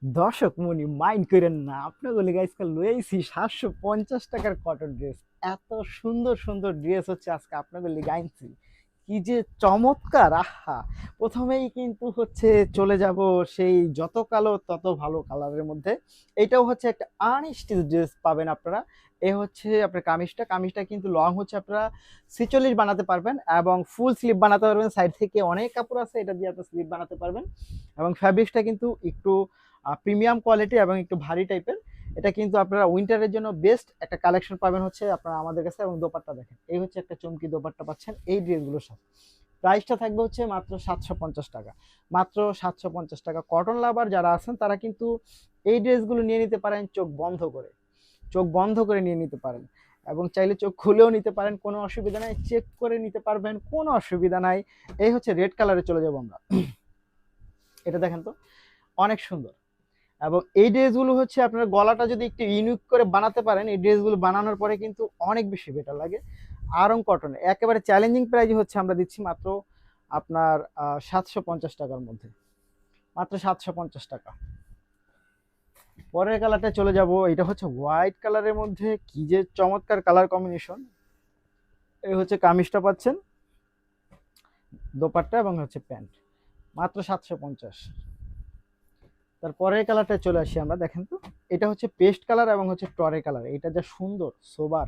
দর্শক মনি মাইন্ড করেন না, আপনাগুলি আজকে লই আইছি 750 টাকার কটন ড্রেস। এত সুন্দর সুন্দর ড্রেস হচ্ছে আজকে আপনাগুলি গাইছি, কি যে চমৎকার! আহা, প্রথমেই কিন্তু হচ্ছে চলে যাব সেই যত কালো তত ভালো কালারের মধ্যে। এটাও হচ্ছে একটা আনস্টিচ ড্রেস পাবেন আপনারা। এ হচ্ছে আপনার কামিজটা কিন্তু লং হচ্ছে আপনারা 46 বানাতে পারবেন এবং ফুল স্লিভ বানাতে পারবেন। সাইড থেকে অনেক কাপড় আছে, এটা দিয়ে আপনার স্লিভ বানাতে পারবেন। এবং ফ্যাব্রিক্সটা কিন্তু একটু প্রিমিয়াম কোয়ালিটি এবং একটু ভারী টাইপের। এটা কিন্তু আপনারা উইন্টারের জন্য বেস্ট একটা কালেকশন পাবেন হচ্ছে আপনারা আমাদের কাছে। এবং দোপাট্টা দেখেন, এই হচ্ছে একটা চমকি দোপাট্টা পাচ্ছেন এই ড্রেসগুলোর সাথে। প্রাইসটা থাকবে হচ্ছে মাত্র 750 টাকা। মাত্র 750 টাকা। কটন লাভার যারা আছেন তারা কিন্তু এই ড্রেসগুলো নিয়ে নিতে পারেন চোখ বন্ধ করে। চোখ বন্ধ করে নিয়ে নিতে পারেন এবং চাইলে চোখ খুলেও নিতে পারেন, কোনো অসুবিধা নাই। চেক করে নিতে পারবেন, কোনো অসুবিধা নাই। এই হচ্ছে রেড কালারে চলে যাবো আমরা। এটা দেখেন তো, অনেক সুন্দর। এবং এই ড্রেসগুলো হচ্ছে আপনার গলাটা যদি একটু ইউনিক করে বানাতে পারেন, এই ড্রেসগুলো বানানোর পরে কিন্তু অনেক বেশি বেটার লাগে। আরং কটনে একেবারে চ্যালেঞ্জিং প্রাইজ হচ্ছে আমরা দিচ্ছি মাত্র আপনার 750 টাকার মধ্যে। মাত্র 750 টাকা। পরের কালারটা চলে যাব, এটা হচ্ছে হোয়াইট কালারের মধ্যে, কি যে চমৎকার কালার কম্বিনেশন! এই হচ্ছে কামিজটা পাচ্ছেন, দোপাট্টা এবং হচ্ছে প্যান্ট। মাত্র 750। তারপরের কালারটা চলে আসি আমরা, দেখেন তো। এটা হচ্ছে পেস্ট কালার এবং হচ্ছে টরে কালার। এটা যা সুন্দর সোবার,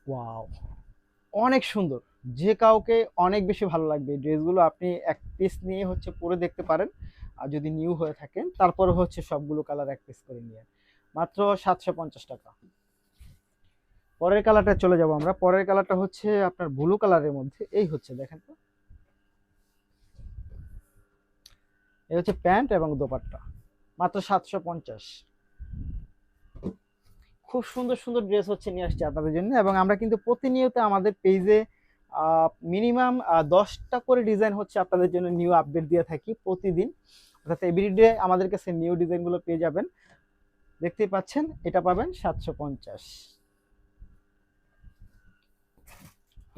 ওয়াও, অনেক সুন্দর। যে কাউকে অনেক বেশি ভালো লাগবে এই ড্রেসগুলো। আপনি এক পিস নিয়ে হচ্ছে পরে দেখতে পারেন, আর যদি নিউ হয়ে থাকেন তারপরে হচ্ছে সবগুলো কালার এক পিস করে নিয়ে। মাত্র 750 টাকা। পরের কালারটা চলে যাব আমরা। পরের কালারটা হচ্ছে আপনার ব্লু কালারের মধ্যে। এই হচ্ছে দেখেন তো, এই হচ্ছে প্যান্ট এবং দোপাট্টা। মাত্র 750। খুব সুন্দর সুন্দর ড্রেস হচ্ছে নিয়ে আসছি আপনাদের জন্য। এবং আমরা কিন্তু প্রতিনিয়ত আমাদের পেজে মিনিমাম 10টা করে ডিজাইন হচ্ছে আপনাদের জন্য নিউ আপডেট দিয়ে থাকি প্রতিদিন। অর্থাৎ এভরিডে আমাদের কাছে নিউ ডিজাইনগুলো পেয়ে যাবেন। দেখতেই পাচ্ছেন, এটা পাবেন 750।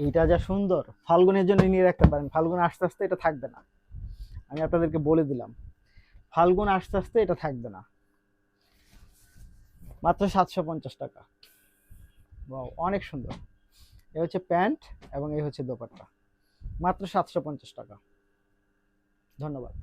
এইটা যা সুন্দর, ফাল্গুনের জন্য নিয়ে রাখতে পারেন। ফাল্গুন আস্তে আস্তে এটা থাকবে না, আমি আপনাদেরকে বলে দিলাম। ফাল্গুন আস্তে আস্তে এটা থাকবে না। মাত্র 750 টাকা। অনেক সুন্দর। এ হচ্ছে প্যান্ট এবং এই হচ্ছে দোপাট্টা। মাত্র 750 টাকা। ধন্যবাদ।